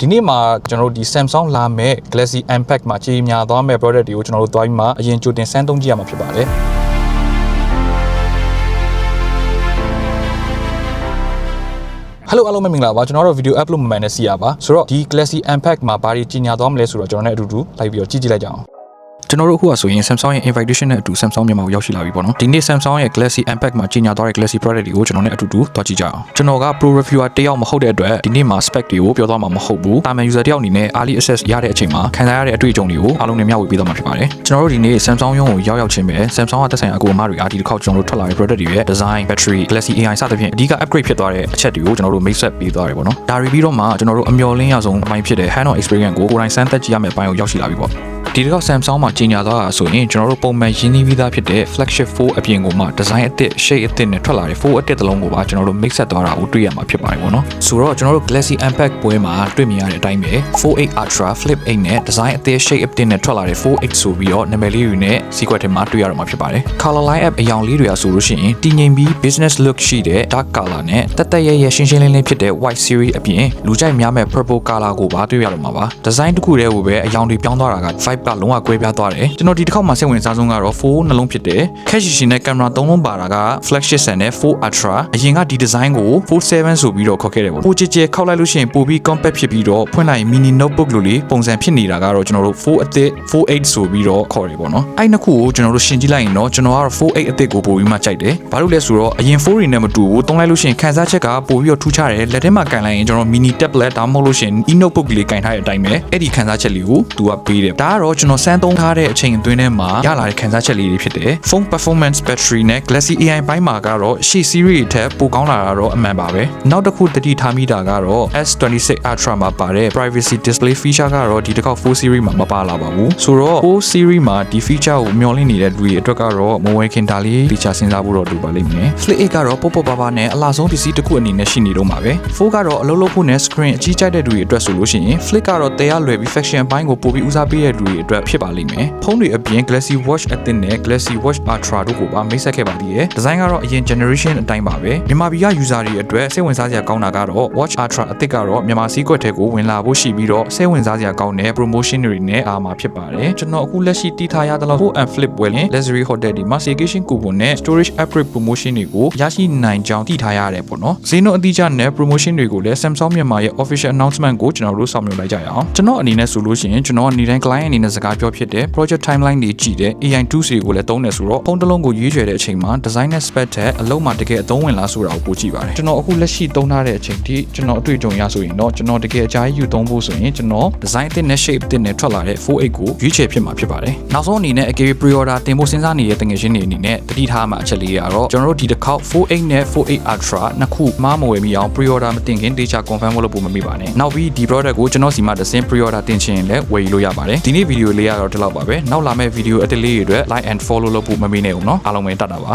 ဒီနေ့မှာကျွန်တော်တို့ဒီ Samsung လာမဲ့ Galaxy Impact မှာကြီးများသွားမဲ့ product တွေကိုကျွန်တော်တို့သွားပြီးမှအရင်ကြိုတင်စမ်းသုံးကြည့်ရမှာဖြစ်ပါတယ်Hello အားလုံးပဲမင်္ဂလာပါကျွန်တော်တို့ video upload မှန်နဲ့စီရပါဆိုတော့ဒီ Galaxy Impact မှာဘာတွေကြီးညာသွားမလဲဆိုတော့ကျွန်တော်နဲ့အတူတူလိုက်ပြီးတော့ကြည့်ကြည့်လိုက်ကြအောင်ကျွန်တော်တို့အခုဆိုရင် Samsung ရဲ့ invitation နဲ့အတူ Samsung မြန်မာကိုရောက်ရှိလာပြီပေါ့နော်ဒီနေ့ Samsung ရဲ့ Galaxy Impact မှာကြီးညာသွားတဲ့ Galaxy product တွေကိုကျွန်တော်နဲ့အတူတူသွားကြည့်ကြအောင်ကျွန်တော်က pro reviewer တယောက်မဟုတ်တဲ့အတွက်ဒီနေ့မှာ spec တွေကိုပြောသွားမှာမဟုတ်ဘူးတာမန် user တယောက်အနေနဲ့ early access ရတဲ့အချိန်မှာခံစားရတဲ့အတွေ့အကြုံတွေကိုအားလုံးနဲ့မျှဝေပေးသွားမှာဖြစ်ပါတယ်ကျွန်တော်တို့ဒီနေ့ Samsung ရုံးကိုရောက်ချင်းပဲ Samsung ကသက်ဆိုင်ရာအကူအမတွေကဒီတစ်ခေါက်ကျွန်တော်တို့ထွက်လာတဲ့ product တွေရဲ့ design battery Galaxy AI စသဖြင့်အဓိက upgrade ဖြစ်သွားတဲ့အချက်တွေကိုကျွန်တော်တို့ make set ပေးသွားတယ်ပေါ့နော်ဒါပြီးတော့မှကျွန်တော်တို့အမျှော်လင့်ရဆုံးအပိုင်းဖြစ်တဲ့ hand on experience ကိုကိုယ်တိုင်စမ်းသပ်ကြည့်ရမယ့်အပိုင်းကိုရောက်ရှိလာပြီပေါ့ဒီတော့ Samsung မှာကြီးညာသွားတာဆိုရင်ကျွန်တော်တို့ပုံမှန်ရင်းနှီးပြီးသားဖြစ်တဲ့ flagship 4အပြင်ကိုမှ design အသစ် shape အသစ်နဲ့ထွက်လာတဲ့4အသစ်တစ်လုံးကိုပါကျွန်တော်တို့ mix ဆက်သွားတာကိုတွေ့ရမှာဖြစ်ပါတယ်ပေါ့နော်ဆိုတော့ကျွန်တော်တို့ Galaxy Impact ပွဲမှာတွေ့မြင်ရတဲ့အတိုင်းပဲ 4.8 Ultra Flip 8နဲ့ design အသစ် shape အသစ်နဲ့ထွက်လာတဲ့ 4.8 ဆိုပြီးတော့နာမည်လေးတွေနဲ့ secret ထဲမှာတွေ့ရတော့မှာဖြစ်ပါတယ် color line up အရောင်လေးတွေကဆိုလို့ရှိရင်တည်ငြိမ်ပြီး business look ရှိတဲ့ dark color နဲ့တက်တက်ရဲရဲရှင်းရှင်းလင်းလင်းဖြစ်တဲ့ white series အပြင်လူကြိုက်များမဲ့ purple color ကိုပါတွေ့ရတော့မှာပါ design တစ်ခုတည်းကိုပဲအရောင်တွေပြောင်းသွားတာက vibe ကလုံးဝကွဲပြားသွားတယ်ကျွန်တော်ဒီတစ်ခေါက်မှာစိတ်ဝင်စားဆုံးကတော့4နှလုံးဖြစ်တယ်ခက်ရှိရှိနဲ့ကင်မရာ3လုံးပါတာက flagship ဆန်နဲ့4 ultra အရင်ကဒီ design ကို47ဆိုပြီးတော့ခေါ်ခဲ့တယ်ပေါ့ပိုကြဲခောက်လိုက်လို့ရှိရင်ပိုပြီး compact ဖြစ်ပြီးတော့ဖွင့်လိုက်ရင် mini notebook လိုလေးပုံစံဖြစ်နေတာကတော့ကျွန်တော်တို့4အသစ်48ဆိုပြီးတော့ခေါ်တယ်ပေါ့နော်အဲ့နှစ်ခုကိုကျွန်တော်တို့ရှင်းကြည့်လိုက်ရင်တော့ကျွန်တော်ကတော့48အသစ်ကိုပိုပြီးမှကြိုက်တယ်ဘာလို့လဲဆိုတော့အရင်4တွေနဲ့မတူဘူးသုံးလိုက်လို့ရှိရင်ခန်းစားချက်ကပိုပြီးတော့ထူးခြားတယ်လက်ထဲမှာကင်လိုက်ရင်ကျွန်တော် mini tablet ဒါမှမဟုတ်လို့ရှိရင် e-notebook လေးကင်ထားတဲ့အတိုင်းပဲအဲ့ဒီခန်းစားချက်လေးကိုသူကပေးတယ်ဒါကတော့ကျွန်တော်စမ်းသုံးထားတဲ့အချိန်အတွင်းထဲမှာရလာတဲ့ခန်းစားချက်လေးတွေဖြစ်တယ် phone performance battery နဲ့ Galaxy AI ဘိုင်းမှာကတော့ရှေ့ series ထက်ပိုကောင်းလာတာတော့အမှန်ပါပဲနောက်တစ်ခုတတိထားမိတာကတော့ S26 Ultra မှာပါတဲ့ privacy display feature ကတော့ဒီတစ်ခေါက်4 series မှာမပါလာပါဘူးဆိုတော့4 series မှာဒီ feature ကိုမျှော်လင့်နေတဲ့လူတွေအတွက်ကတော့မဝယ်ခင်ဒါလေး feature စဉ်းစားဖို့တော့လိုပါလိမ့်မယ် Flip 8ကတော့ပေါ့ပေါ့ပါပါနဲ့အလားဆုံးပစ္စည်းတစ်ခုအနေနဲ့ရှိနေတော့မှာပဲ4ကတော့အလုံးလုံးဖို့နဲ့ screen အကြီးကြိုက်တဲ့လူတွေအတွက်ဆိုလို့ရှိရင် Flip ကတော့တရားလွယ်ပြီး function ဘိုင်းကိုပိုပြီးဦးစားပေးတဲ့လူတွေအတွက်ဖြစ်ပါလိမ့်မယ်ဖုန်းတွေအပြင် Galaxy Watch အသစ်နဲ့ Galaxy Watch Ultra တို့ကိုပါမိတ်ဆက်ခဲ့ပါသေးတယ်ဒီဇိုင်းကတော့အရင် generation အတိုင်းပါပဲမြန်မာပြည်က user တွေအတွက်စိတ်ဝင်စားစရာကောင်းတာကတော့ Watch Ultra အသစ်ကတော့မြန်မာစီးကွက်ထဲကိုဝင်လာဖို့ရှိပြီးတော့စိတ်ဝင်စားစရာကောင်းတဲ့ promotion တွေနဲ့အားမှာဖြစ်ပါတယ်ကျွန်တော်အခုလက်ရှိတီးထားရသလောက် Fold and Flip ဝယ်ရင် luxury hotel ဒီမှာ staycation coupon နဲ့ storage upgrade promotion တွေကိုရရှိနိုင်ကြောင်းတီးထားရတယ်ပေါ့နော်ဈေးနှုန်းအတိအကျနဲ့ promotion တွေကိုလည်း Samsung မြန်မာရဲ့ official announcement ကိုကျွန်တော်တို့ဆောင်မြင်လိုက်ကြရအောင်ကျွန်တော်အနေနဲ့ဆိုလို့ရှိရင်ကျွန်တော်အနေနဲ့ client အနေနဲ့စကားပြောဖြစ်တဲ့ project timeline တွေကြည့်တဲ့ AI2 တွေကိုလည်းသုံးနေဆိုတော့ဖုန်းတစ်လုံးကိုရွေးချယ်တဲ့အချိန်မှာ design နဲ့ spec ထက်အလုံးမှာတကယ်အသုံးဝင်လားဆိုတာကိုပိုကြည့်ပါတယ်ကျွန်တော်အခုလက်ရှိသုံးထားတဲ့အချိန်ထိကျွန်တော်အတွေ့အကြုံရဆိုရင်တော့ကျွန်တော်တကယ်အကြိုက်ယူသုံးဖို့ဆိုရင်ကျွန်တော် design အသစ်နဲ့ shape အသစ်နဲ့ထွက်လာတဲ့ 4.8 ကိုရွေးချယ်ဖြစ်မှာဖြစ်ပါတယ်နောက်ဆုံးအနေနဲ့အကယ်၍ pre-order တင်ဖို့စဉ်းစားနေတဲ့တငယ်ချင်းတွေအနေနဲ့တတိထားမှာအချက်လေးကတော့ကျွန်တော်တို့ဒီတစ်ခေါက် 4.8 နဲ့ 4.8 ultra နှစ်ခုမှားမဝယ်မိအောင် pre-order မတင်ခင်တေချာ confirm လုပ်ဖို့မမေ့ပါနဲ့နောက်ပြီးဒီ product ကိုကျွန်တော်စီမှာတစ်ဆင့် pre-order တင်ချင်ရင်လည်းဝယ်ယူလို့ရပါတယ်ဒီနေ့ဗီဒီယိုလေးကတော့ဒီလောက်ပါပဲနောက်လာမယ့်ဗီဒီယိုအသစ်လေးတွေအတွက် like and follow လုပ်ဖို့မမေ့နဲ့ဦးနော်အားလုံးပဲတတ်တာပါ